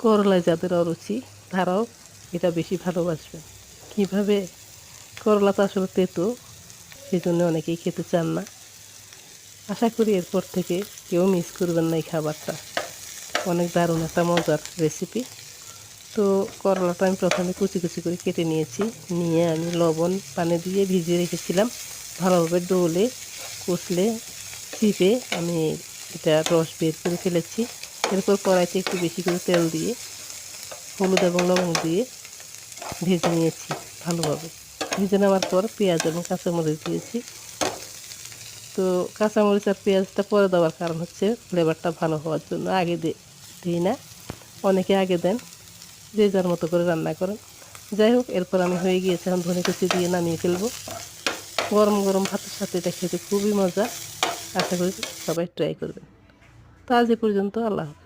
করলায় যাদের অরুচি তারাও এটা বেশি ভালোবাসবেন। কীভাবে, করলা তো আসলে তেতো, সেই জন্য অনেকেই খেতে চান না। আশা করি এরপর থেকে কেউ মিস করবেন না এই খাবারটা। অনেক দারুণ একটা মজার রেসিপি। তো করলাটা আমি প্রথমে কুচি কুচি করে কেটে নিয়েছি, নিয়ে আমি লবণ পানি দিয়ে ভিজিয়ে রেখেছিলাম। ভালোভাবে ডলে কষলে চিপে আমি এটা রস বের করে ফেলেছি। এরপর কড়াইতে একটু বেশি করে তেল দিয়ে হলুদ এবং লবণ দিয়ে ভেজে নিয়েছি ভালোভাবে। ভেজে নেওয়ার পর পেঁয়াজ এবং কাঁচামরিচ দিয়েছি। তো কাঁচামরিচ আর পেঁয়াজটা পরে দেওয়ার কারণ হচ্ছে ফ্লেভারটা ভালো হওয়ার জন্য। আগে দিই না, অনেকে আগে দেন, যে যার মতো করে রান্না করেন। যাই হোক, এরপর আমি হয়ে গিয়েছে, এখন ধনে কুচি দিয়ে নামিয়ে ফেলবো। গরম গরম ভাতের সাথে এটা খেতে খুবই মজা। আশা করি সবাই ট্রাই করবেন। তো আজ এ পর্যন্ত, আল্লাহ হাফেজ।